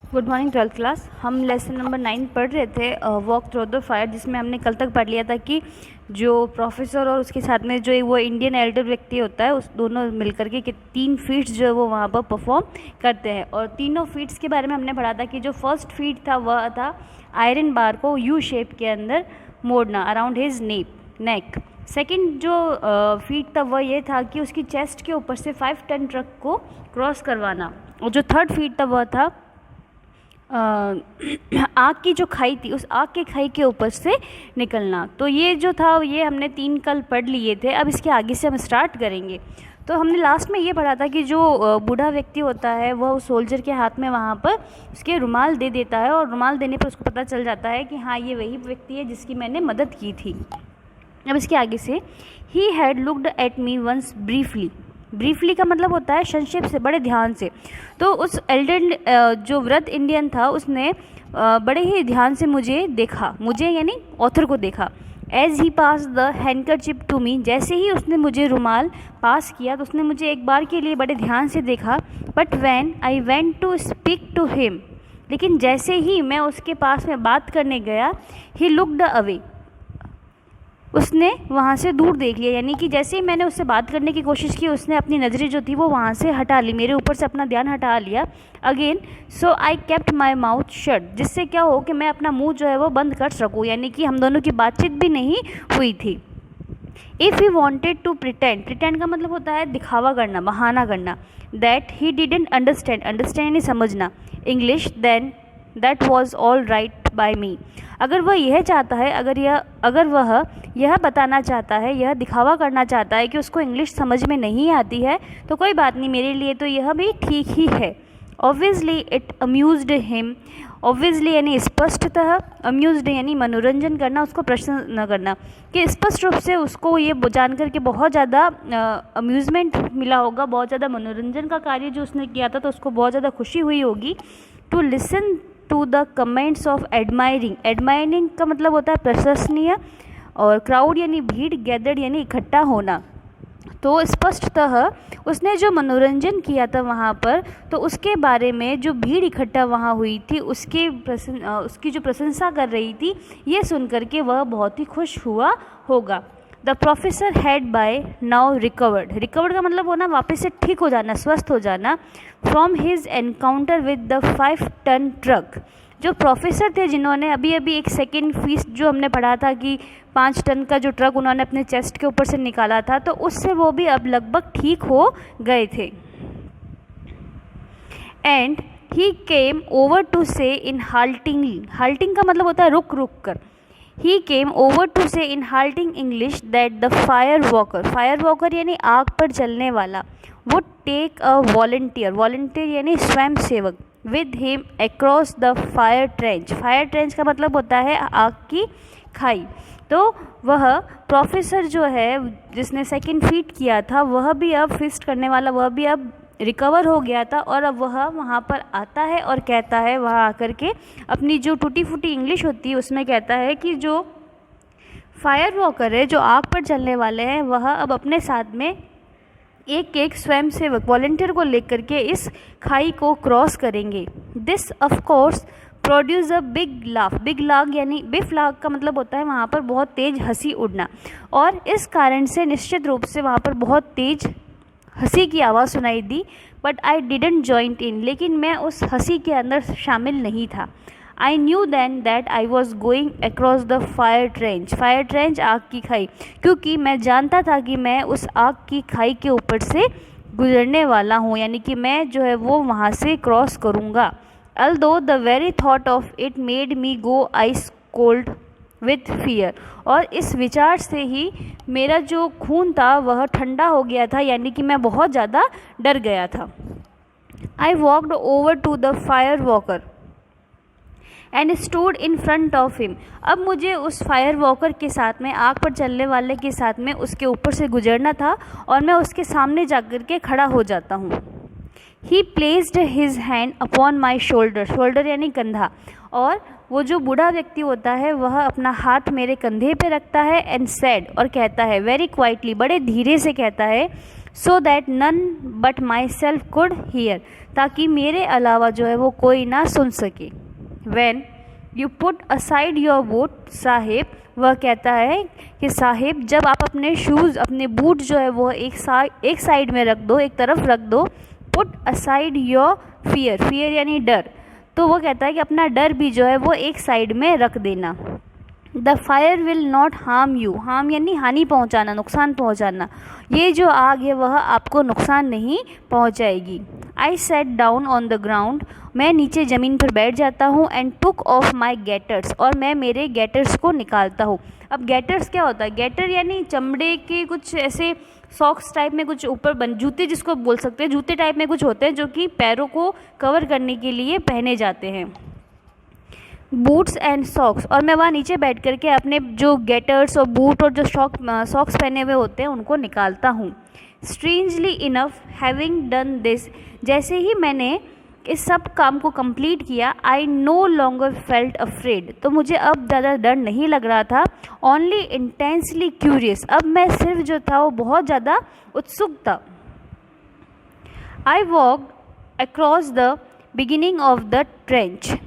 Good morning twelfth class. हम lesson number 9 पढ़ रहे थे, वॉक थ्रू द फायर, जिसमें हमने कल तक पढ़ लिया था कि जो प्रोफेसर और उसके साथ में जो वो इंडियन एल्डर व्यक्ति होता है, उस दोनों मिलकर के 3 फीट्स जो है वो वहाँ पर परफॉर्म करते हैं। और तीनों फीट्स के बारे में हमने पढ़ा था कि जो फर्स्ट फीट था वह था आयरन बार को यू शेप के अंदर मोड़ना अराउंड हिज नेक। सेकंड जो फीट था वह ये था कि उसकी चेस्ट के ऊपर से 5 टन ट्रक को क्रॉस करवाना। और जो थर्ड फीट था वह था आग की जो खाई थी, उस आग के खाई के ऊपर से निकलना। तो ये जो था ये हमने 3 कल पढ़ लिए थे। अब इसके आगे से हम स्टार्ट करेंगे। तो हमने लास्ट में ये पढ़ा था कि जो बूढ़ा व्यक्ति होता है वह उस सोल्जर के हाथ में वहाँ पर उसके रुमाल दे देता है, और रुमाल देने पर उसको पता चल जाता है कि हाँ ये वही व्यक्ति है जिसकी मैंने मदद की थी। अब इसके आगे से he had looked at me once briefly का मतलब होता है संक्षेप से, बड़े ध्यान से। तो उस एल्डर जो वृद्ध इंडियन था उसने बड़े ही ध्यान से मुझे देखा, मुझे यानी ऑथर को देखा। As he pass the handkerchief to me, जैसे ही उसने मुझे रुमाल पास किया तो उसने मुझे एक बार के लिए बड़े ध्यान से देखा। But when I went to speak to him, लेकिन जैसे ही मैं उसके पास में बात करने गया, ही लुक्ड अवे, उसने वहाँ से दूर देख लिया। यानी कि जैसे ही मैंने उससे बात करने की कोशिश की उसने अपनी नज़रें जो थी वो वहाँ से हटा ली, मेरे ऊपर से अपना ध्यान हटा लिया। Again so I kept my mouth shut, जिससे क्या हो कि मैं अपना मुंह जो है वो बंद कर सकूँ, यानी कि हम दोनों की बातचीत भी नहीं हुई थी। If he wanted to pretend का मतलब होता है दिखावा करना, बहाना करना। दैट ही डिडेंट अंडरस्टैंड यानी समझना English, then that was all right by me. अगर वह यह चाहता है, अगर वह यह बताना चाहता है, यह दिखावा करना चाहता है कि उसको इंग्लिश समझ में नहीं आती है, तो कोई बात नहीं, मेरे लिए तो यह भी ठीक ही है। Obviously it amused him, obviously यानी स्पष्टतः, अम्यूज्ड यानी मनोरंजन करना, उसको प्रश्न करना, कि स्पष्ट रूप से उसको ये जान करके बहुत ज़्यादा अम्यूज़मेंट मिला होगा, बहुत ज़्यादा मनोरंजन का कार्य जो उसने किया था तो उसको बहुत ज़्यादा खुशी हुई होगी। To listen to the comments of admiring का मतलब होता है प्रशंसनीय, और क्राउड यानी भीड़, गैदर्ड यानी इकट्ठा होना। तो स्पष्टतः उसने जो मनोरंजन किया था वहाँ पर, तो उसके बारे में जो भीड़ इकट्ठा वहाँ हुई थी उसकी जो प्रशंसा कर रही थी, ये सुन करके वह बहुत ही खुश हुआ होगा। The professor had by now recovered का मतलब होना वापस से ठीक हो जाना, स्वस्थ हो जाना। From his encounter with the 5 ton truck, जो प्रोफेसर थे जिन्होंने अभी एक सेकेंड फीस्ट जो हमने पढ़ा था कि 5 टन का जो ट्रक उन्होंने अपने चेस्ट के ऊपर से निकाला था, तो उससे वो भी अब लगभग ठीक हो गए थे। And he came over to say in halting का मतलब होता है रुक कर। He came over to say in halting English that the fire walker यानी आग पर जलने वाला, would take a volunteer यानी स्वयं सेवक, with him across the fire trench का मतलब होता है आग की खाई। तो वह प्रोफेसर जो है जिसने सेकंड फीट किया था, वह भी अब फिस्ट करने वाला, वह भी अब रिकवर हो गया था, और अब वह वहाँ पर आता है और कहता है, वहाँ आकर के अपनी जो टूटी फूटी इंग्लिश होती है उसमें कहता है कि जो फायर वॉकर है, जो आग पर चलने वाले हैं, वह अब अपने साथ में एक स्वयंसेवक वॉलंटियर को लेकर के इस खाई को क्रॉस करेंगे। This of course produce a big लाग यानी बिफ लाग का मतलब होता है वहाँ पर बहुत तेज़ हंसी उड़ना, और इस कारण से निश्चित रूप से वहाँ पर बहुत तेज़ हंसी की आवाज़ सुनाई दी। But I didn't joined in, लेकिन मैं उस हंसी के अंदर शामिल नहीं था। I knew then that I was going across the fire trench आग की खाई, क्योंकि मैं जानता था कि मैं उस आग की खाई के ऊपर से गुजरने वाला हूँ, यानी कि मैं जो है वो वहाँ से क्रॉस करूँगा। Although the very thought of it made me go ice cold with fear, और इस विचार से ही मेरा जो खून था वह ठंडा हो गया था, यानी कि मैं बहुत ज़्यादा डर गया था। I walked over to the fire walker and stood in front of him, अब मुझे उस फायर वॉकर के साथ में, आग पर चलने वाले के साथ में उसके ऊपर से गुजरना था, और मैं उसके सामने जाकर के खड़ा हो जाता हूँ। ही placed his hand upon my shoulder यानी कंधा, और वो जो बूढ़ा व्यक्ति होता है वह अपना हाथ मेरे कंधे पे रखता है, एंड सेड और कहता है वेरी क्वाइटली, बड़े धीरे से कहता है, so that none but myself could hear, ताकि मेरे अलावा जो है वो कोई ना सुन सके। When you put aside your boot, Sahib, वह कहता है कि साहिब जब आप अपने शूज़, अपने बूट जो है वो एक साइड में रख दो, एक तरफ रख दो। Put aside your fear, fear यानी डर, तो वो कहता है कि अपना डर भी जो है वो एक साइड में रख देना। The fire will not harm you, harm यानी हानि पहुंचाना, नुकसान पहुंचाना, ये जो आग है वह आपको नुकसान नहीं पहुंचाएगी। I sat down on the ground, मैं नीचे ज़मीन पर बैठ जाता हूँ। And took off my gaiters, और मैं मेरे गेटर्स को निकालता हूँ। अब गेटर्स क्या होता है? गेटर यानी चमड़े के कुछ ऐसे सॉक्स टाइप में कुछ ऊपर जूते जिसको बोल सकते हैं, जूते टाइप में कुछ होते हैं जो कि पैरों को कवर करने के लिए पहने जाते हैं, बूट्स एंड सॉक्स। और मैं वहाँ नीचे बैठ कर के अपने जो गेटर्स और बूट और जो सॉक्स पहने हुए होते हैं उनको निकालता हूँ। Strangely enough having done this, जैसे ही मैंने इस सब काम को कंप्लीट किया, I know longer felt afraid, तो मुझे अब ज़्यादा डर नहीं लग रहा था। ओनली इंटेंसली क्यूरियस, अब मैं सिर्फ जो था वो बहुत ज़्यादा उत्सुक था। I walked across the beginning of the trench,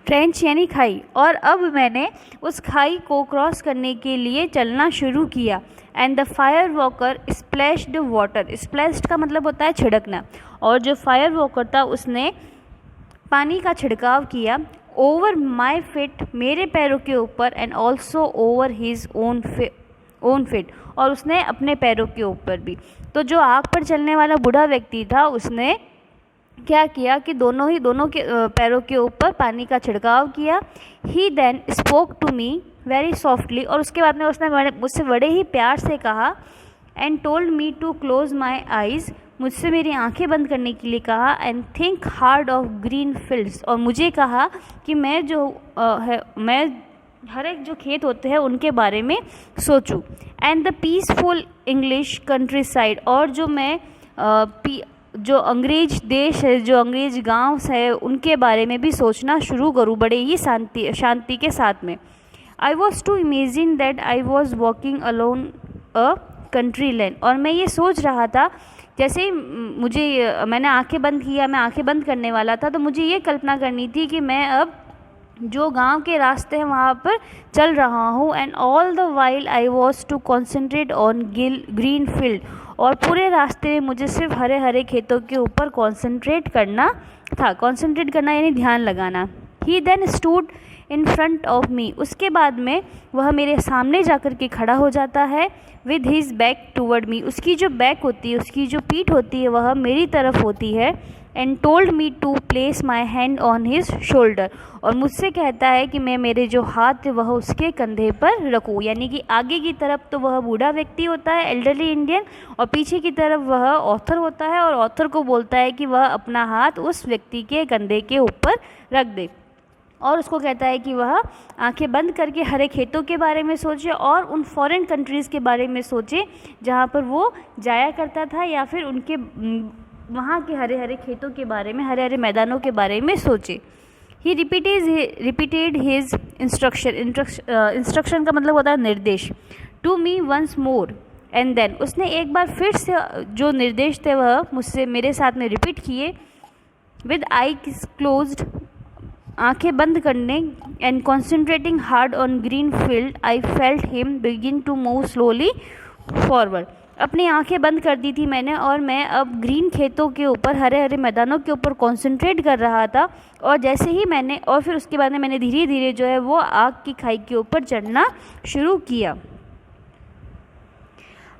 trench यानी खाई, और अब मैंने उस खाई को क्रॉस करने के लिए चलना शुरू किया। And the fire walker splashed water, splashed का मतलब होता है छिड़कना, और जो फायर वॉकर था उसने पानी का छिड़काव किया। ओवर माई फिट, मेरे पैरों के ऊपर। And also over his own fit, और उसने अपने पैरों के ऊपर भी। तो जो आग पर चलने वाला बूढ़ा व्यक्ति था उसने क्या किया कि दोनों के पैरों के ऊपर पानी का छिड़काव किया। He then spoke to me very softly, और उसके बाद में उसने मुझसे बड़े ही प्यार से कहा। And told me to close my eyes, मुझसे मेरी आंखें बंद करने के लिए कहा। And think hard of green fields, और मुझे कहा कि मैं हर एक जो खेत होते हैं उनके बारे में सोचूं। And the peaceful English country side, और जो मैं जो अंग्रेज देश है, जो अंग्रेज गांव है, उनके बारे में भी सोचना शुरू करूं बड़े ही शांति के साथ में। I was to imagine that I was walking alone a country land, और मैं ये सोच रहा था जैसे ही मैंने आंखें बंद किया, मैं आंखें बंद करने वाला था, तो मुझे ये कल्पना करनी थी कि मैं अब जो गांव के रास्ते हैं वहाँ पर चल रहा हूँ। And all the while I was to concentrate on green field, और पूरे रास्ते में मुझे सिर्फ हरे हरे खेतों के ऊपर कॉन्सेंट्रेट करना था। कॉन्सेंट्रेट करना यानी ध्यान लगाना। He then stood in front of me, उसके बाद में वह मेरे सामने जाकर के खड़ा हो जाता है। विद हिज बैक टूवर्ड मी, उसकी जो बैक होती है, उसकी जो पीठ होती है वह मेरी तरफ होती है। And told me to place my hand on his shoulder, और मुझसे कहता है कि मैं मेरे जो हाथ है वह उसके कंधे पर रखूँ। यानी कि आगे की तरफ तो वह बूढ़ा व्यक्ति होता है, एल्डरली इंडियन, और पीछे की तरफ वह ऑथर होता है, और ऑथर को बोलता है कि वह अपना हाथ उस व्यक्ति के कंधे के ऊपर रख दे, और उसको कहता है कि वह आंखें बंद करके हरे खेतों के बारे में सोचे और उन फॉरेन कंट्रीज़ के बारे में सोचे जहाँ पर वो जाया करता था, या फिर उनके वहाँ के हरे हरे खेतों के बारे में, हरे हरे मैदानों के बारे में सोचे। ही रिपीटेड हिज इंस्ट्रक्शन का मतलब होता है निर्देश। To me once more, and then उसने एक बार फिर से जो निर्देश थे वह मुझसे मेरे साथ में रिपीट किए। विद आईज क्लोज्ड, आंखें बंद करने, and concentrating hard on green field, I felt him begin to move slowly forward. अपनी आंखें बंद कर दी थी मैंने, और मैं अब ग्रीन खेतों के ऊपर, हरे हरे मैदानों के ऊपर कॉन्सेंट्रेट कर रहा था। और जैसे ही और फिर उसके बाद में मैंने धीरे धीरे जो है वो आग की खाई के ऊपर चढ़ना शुरू किया।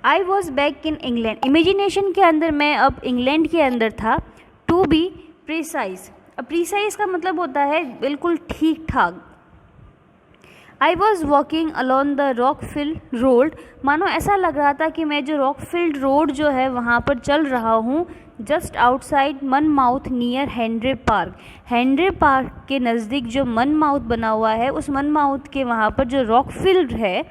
I was back in England, imagination के अंदर मैं अब इंग्लैंड के अंदर था। टू बी प्रिसाइज, प्रिसाइज का मतलब होता है बिल्कुल ठीक ठाक। I was walking along the Rockfield road, मानो ऐसा लग रहा था कि मैं जो रॉकफील्ड रोड जो है वहाँ पर चल रहा हूँ। Just outside Monmouth near Henry park, Henry park के नज़दीक जो मनमाउथ बना हुआ है, उस मनमाउथ के वहाँ पर जो रॉकफील्ड है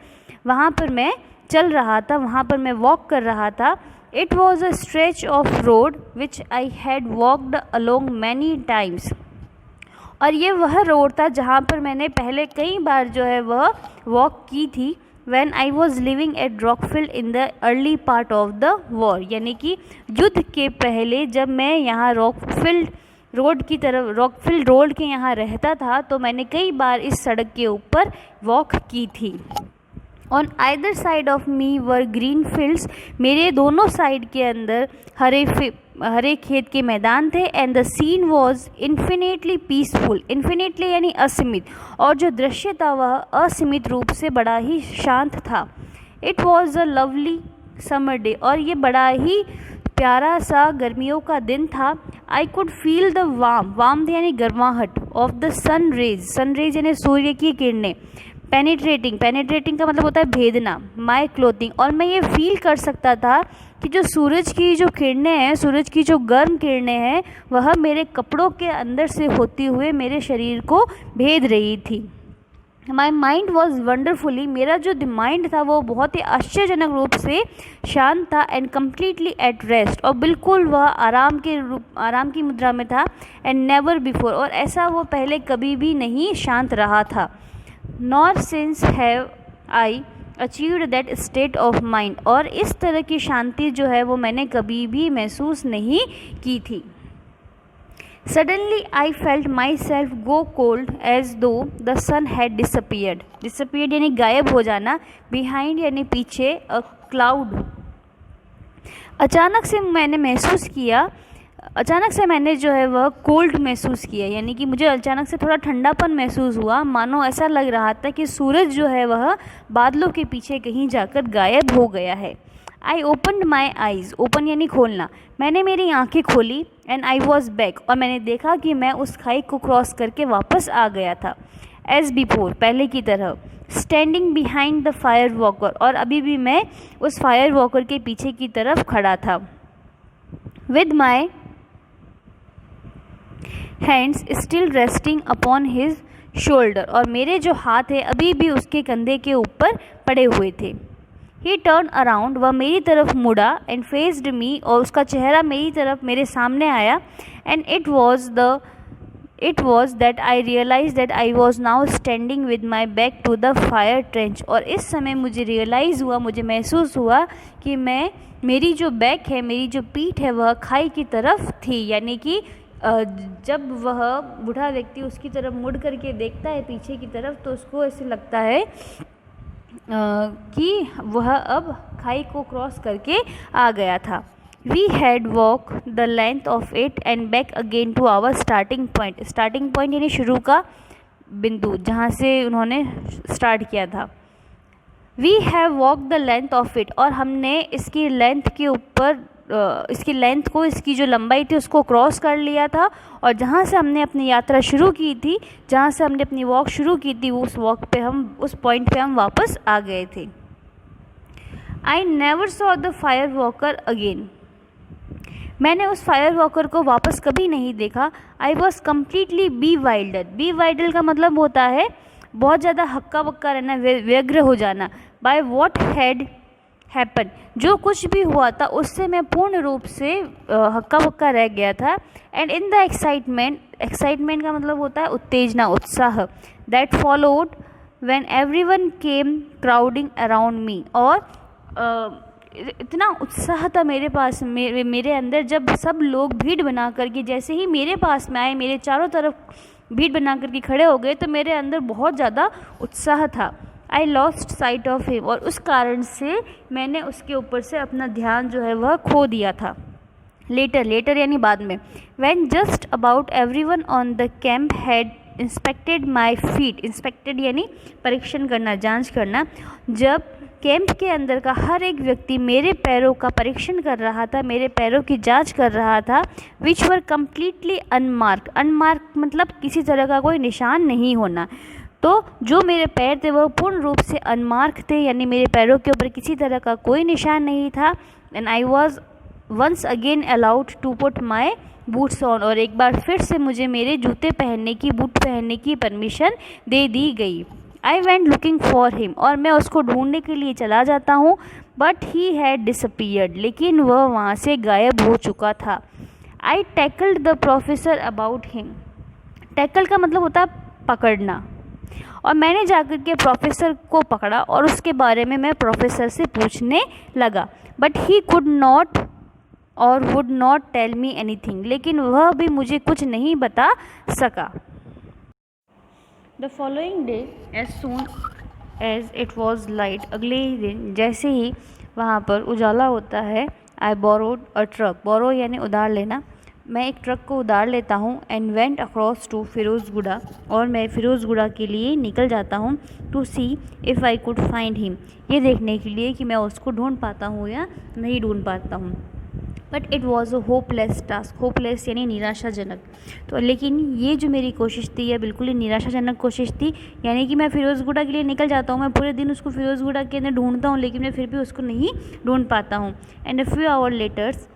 वहाँ पर मैं चल रहा था, वहाँ पर मैं वॉक कर रहा था। It was a stretch of road which I had walked along many times, और ये वह रोड था जहाँ पर मैंने पहले कई बार जो है वह वॉक की थी। when I was living at Rockfield in the early part of the war, यानी कि युद्ध के पहले जब मैं यहाँ रॉकफील्ड रोड के यहाँ रहता था तो मैंने कई बार इस सड़क के ऊपर वॉक की थी। On either side of me were green fields, मेरे दोनों साइड के अंदर हरे खेत के मैदान थे। And the scene was infinitely peaceful, infinitely यानी असीमित, और जो दृश्य था वह असीमित रूप से बड़ा ही शांत था। It was a lovely summer day, और ये बड़ा ही प्यारा सा गर्मियों का दिन था। I could feel the warm यानी गर्माहट ऑफ द सन रेज यानी सूर्य की किरणें, पेनिट्रेटिंग का मतलब होता है भेदना, माई क्लोथिंग, और मैं ये फील कर सकता था कि जो सूरज की जो किरणें हैं, सूरज की जो गर्म किरणें हैं, वह मेरे कपड़ों के अंदर से होती हुए मेरे शरीर को भेद रही थी। माई माइंड वॉज वंडरफुली, मेरा जो माइंड था वो बहुत ही आश्चर्यजनक रूप से शांत था। एंड कम्प्लीटली एट रेस्ट, और बिल्कुल वह आराम की मुद्रा में था। एंड नेवर बिफोर, और ऐसा वो पहले कभी भी नहीं शांत रहा था। Nor since have I achieved that state of mind, और इस तरह की शांति जो है वो मैंने कभी भी महसूस नहीं की थी। Suddenly I felt myself go cold as though the sun had disappeared यानी गायब हो जाना, बिहाइंड यानी पीछे, अ क्लाउड। अचानक से मैंने जो है वह कोल्ड महसूस किया, यानी कि मुझे अचानक से थोड़ा ठंडापन महसूस हुआ, मानो ऐसा लग रहा था कि सूरज जो है वह बादलों के पीछे कहीं जाकर गायब हो गया है। I opened my eyes, open यानी खोलना, मैंने मेरी आंखें खोली। एंड आई वॉज बैक, और मैंने देखा कि मैं उस खाई को क्रॉस करके वापस आ गया था। एज बिफोर, पहले की तरह। Standing behind the fire walker, और अभी भी मैं उस फायर वॉकर के पीछे की तरफ खड़ा था। With my hands still resting upon his shoulder, और मेरे जो हाथ है अभी भी उसके कंधे के ऊपर पड़े हुए थे। ही टर्न अराउंड, वह मेरी तरफ मुड़ा। एंड फेस्ड मी, और उसका चेहरा मेरी तरफ मेरे सामने आया। And it was that I realize that I was now standing with my back to the fire trench, और इस समय मुझे महसूस हुआ कि मेरी जो बैक है, मेरी जो पीठ है वह खाई की तरफ थी, यानी कि जब वह बूढ़ा व्यक्ति उसकी तरफ मुड़ करके देखता है पीछे की तरफ, तो उसको ऐसे लगता है कि वह अब खाई को क्रॉस करके आ गया था। We had walk the length of it and back again to our starting point यानी शुरू का बिंदु, जहाँ से उन्होंने स्टार्ट किया था। We have walk the length of it, और हमने इसकी लेंथ के ऊपर इसकी जो लंबाई थी उसको क्रॉस कर लिया था, और जहाँ से हमने अपनी यात्रा शुरू की थी, जहाँ से हमने अपनी वॉक शुरू की थी, उस पॉइंट पे हम वापस आ गए थे। I never saw the fire walker again, मैंने उस फायर वॉकर को वापस कभी नहीं देखा। I was completely bewilder का मतलब होता है बहुत ज़्यादा हक्का बक्का रहना, व्यग्र हो जाना। बाय वॉट हैड हैपन, जो कुछ भी हुआ था उससे मैं पूर्ण रूप से हक्का बक्का रह गया था। एंड इन द एक्साइटमेंट का मतलब होता है उत्तेजना, उत्साह। That followed when everyone came crowding around me, और इतना उत्साह था मेरे पास, मेरे अंदर, जब सब लोग भीड़ बना करके जैसे ही मेरे पास में आए, मेरे चारों तरफ भीड़ बना करके खड़े हो गए, तो मेरे अंदर बहुत ज़्यादा उत्साह था। I lost site of him, और उस कारण से मैंने उसके ऊपर से अपना ध्यान जो है वह खो दिया था। लेटर यानी बाद में। When just about everyone on the camp had inspected my feet, inspected यानी परीक्षण करना, जांच करना। जब कैंप के अंदर का हर एक व्यक्ति मेरे पैरों का परीक्षण कर रहा था, मेरे पैरों की जांच कर रहा था। विच वर कम्प्लीटली अनमार्क्ड मतलब किसी तरह का कोई निशान नहीं होना। तो जो मेरे पैर थे वह पूर्ण रूप से अनमार्क थे, यानी मेरे पैरों के ऊपर किसी तरह का कोई निशान नहीं था। And I was once again allowed to put my boots on, और एक बार फिर से मुझे मेरे जूते पहनने की, बूट पहनने की परमिशन दे दी गई। I went looking for him, और मैं उसको ढूंढने के लिए चला जाता हूँ। बट ही हैड डिसअपियर्ड, लेकिन वह वहाँ से गायब हो चुका था। I tackled the professor about him, tackle का मतलब होता है पकड़ना, और मैंने जाकर के प्रोफेसर को पकड़ा और उसके बारे में मैं प्रोफेसर से पूछने लगा, बट ही कुड नॉट और would not tell me anything, लेकिन वह भी मुझे कुछ नहीं बता सका। The following day as soon as it was light, अगले ही दिन जैसे ही वहाँ पर उजाला होता है, आई बोरोड अ ट्रक, बोरो यानी उधार लेना, मैं एक ट्रक को उधार लेता हूँ, and went across to Firozguda, और मैं फिरोज़गुड़ा के लिए निकल जाता हूँ, to see if I could find him, ये देखने के लिए कि मैं उसको ढूंढ पाता हूँ या नहीं ढूंढ पाता हूँ। But it was a hopeless task, hopeless यानी निराशाजनक। तो लेकिन ये जो मेरी कोशिश थी यह बिल्कुल ही निराशाजनक कोशिश थी, यानी कि मैं फिरोज़गुड़ा के लिए निकल जाता हूँ, मैं पूरे दिन उसको फिरोज़गुड़ा के अंदर ढूंढता हूँ, लेकिन मैं फिर भी उसको नहीं ढूंढ पाता हूँ। And a few hours later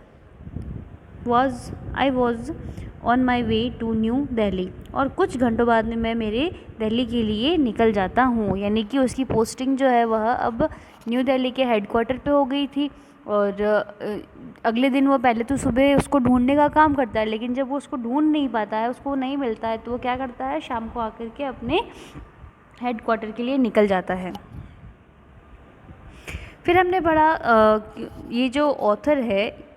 I was on my way to New Delhi, और कुछ घंटों बाद में मैं मेरे दिल्ली के लिए निकल जाता हूँ, यानी कि उसकी पोस्टिंग जो है वह अब न्यू दिल्ली के हेडक्वार्टर पे हो गई थी। और अगले दिन वो पहले तो सुबह उसको ढूंढने का काम करता है, लेकिन जब वो उसको ढूंढ नहीं पाता है, उसको नहीं मिलता है, तो वो क्या करता है, शाम को आकर के अपने हेडक्वार्टर के लिए निकल जाता है। फिर हमने पढ़ा ये जो ऑथर है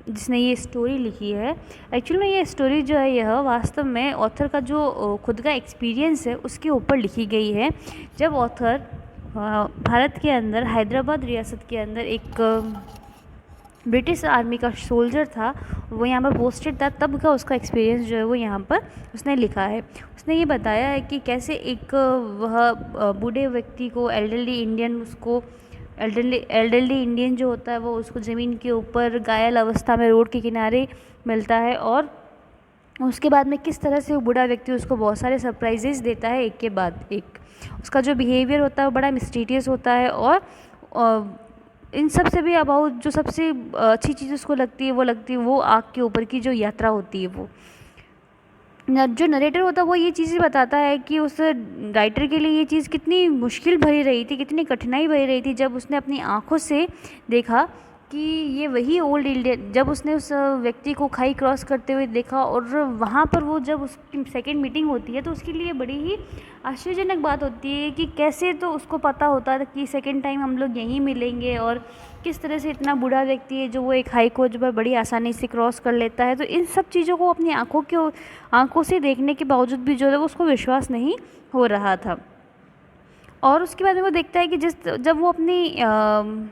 जिसने ये स्टोरी लिखी है, एक्चुअली में ये स्टोरी जो है यह वास्तव में ऑथर का जो खुद का एक्सपीरियंस है उसके ऊपर लिखी गई है। जब ऑथर भारत के अंदर हैदराबाद रियासत के अंदर एक ब्रिटिश आर्मी का सोल्जर था, वो यहाँ पर पोस्टेड था, तब का उसका एक्सपीरियंस जो है वो यहाँ पर उसने लिखा है। उसने ये बताया है कि कैसे एक वह बूढ़े व्यक्ति को एल्डरली इंडियन जो होता है वो उसको ज़मीन के ऊपर घायल अवस्था में रोड के किनारे मिलता है, और उसके बाद में किस तरह से वो बूढ़ा व्यक्ति उसको बहुत सारे सरप्राइजेस देता है एक के बाद एक। उसका जो बिहेवियर होता है वो बड़ा मिस्टीरियस होता है, और इन सब से भी अबाउट जो सबसे अच्छी चीज़ उसको लगती है वो आग के ऊपर की जो यात्रा होती है, वो जो नरेटर होता है वो ये चीज़ें बताता है कि उस राइटर के लिए ये चीज़ कितनी मुश्किल भरी रही थी, कितनी कठिनाई भरी रही थी, जब उसने अपनी आँखों से देखा कि ये वही ओल्ड इंडियन, जब उसने उस व्यक्ति को खाई क्रॉस करते हुए देखा, और वहाँ पर वो जब उसकी सेकंड मीटिंग होती है तो उसके लिए बड़ी ही आश्चर्यजनक बात होती है कि कैसे तो उसको पता होता है कि सेकंड टाइम हम लोग यहीं मिलेंगे, और किस तरह से इतना बूढ़ा व्यक्ति है जो वो एक हाई कोच पर बड़ी आसानी से क्रॉस कर लेता है। तो इन सब चीज़ों को अपनी आँखों से देखने के बावजूद भी जो है उसको विश्वास नहीं हो रहा था। और उसके बाद में वो देखता है कि जब वो अपनी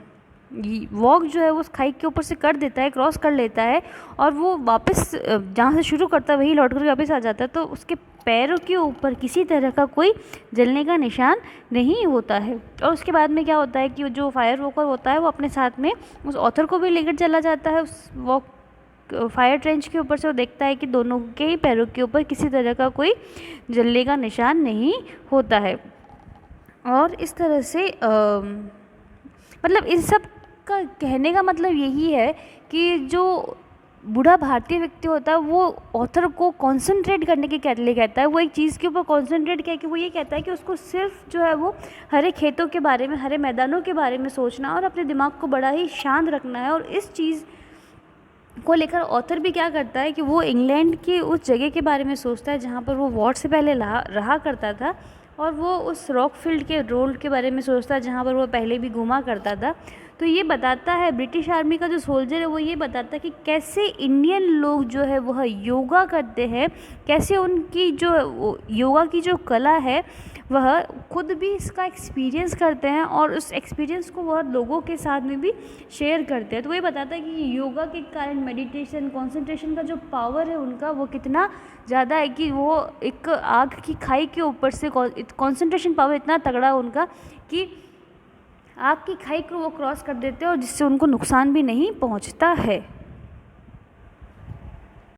वॉक जो है वो उस खाई के ऊपर से कर देता है, क्रॉस कर लेता है, और वो वापस जहाँ से शुरू करता है वहीं लौट कर वापस आ जाता है, तो उसके पैरों के ऊपर किसी तरह का कोई जलने का निशान नहीं होता है। और उसके बाद में क्या होता है कि जो फायर वॉकर होता है वो अपने साथ में उस ऑथर को भी लेकर चला जाता है उस फायर ट्रेंच के ऊपर से। वो देखता है कि दोनों के ही पैरों के ऊपर किसी तरह का कोई जलने का निशान नहीं होता है। और इस तरह से मतलब इन सब का कहने का मतलब यही है कि जो बूढ़ा भारतीय व्यक्ति होता है वो ऑथर को कंसंट्रेट करने के लिए कहता है, वो एक चीज़ के ऊपर कंसंट्रेट किया कि वो ये कहता है कि उसको सिर्फ जो है वो हरे खेतों के बारे में, हरे मैदानों के बारे में सोचना और अपने दिमाग को बड़ा ही शांत रखना है। और इस चीज़ को लेकर ऑथर भी क्या करता है कि वो इंग्लैंड की उस जगह के बारे में सोचता है जहाँ पर वो वॉर से पहले रहा करता था, और वो उस रॉकफील्ड के रोड के बारे में सोचता है जहाँ पर वो पहले भी घूमा करता था। तो ये बताता है, ब्रिटिश आर्मी का जो सोल्जर है वो ये बताता है कि कैसे इंडियन लोग जो है वह योगा करते हैं, कैसे उनकी जो योगा की जो कला है वह खुद भी इसका एक्सपीरियंस करते हैं, और उस एक्सपीरियंस को वह लोगों के साथ में भी शेयर करते हैं। तो वही बताता है कि योगा के कारण मेडिटेशन, कंसंट्रेशन का जो पावर है उनका वो कितना ज़्यादा है कि वो एक आग की खाई के ऊपर से कंसंट्रेशन पावर इतना तगड़ा उनका कि आग की खाई को वो क्रॉस कर देते हैं और जिससे उनको नुकसान भी नहीं पहुंचता है।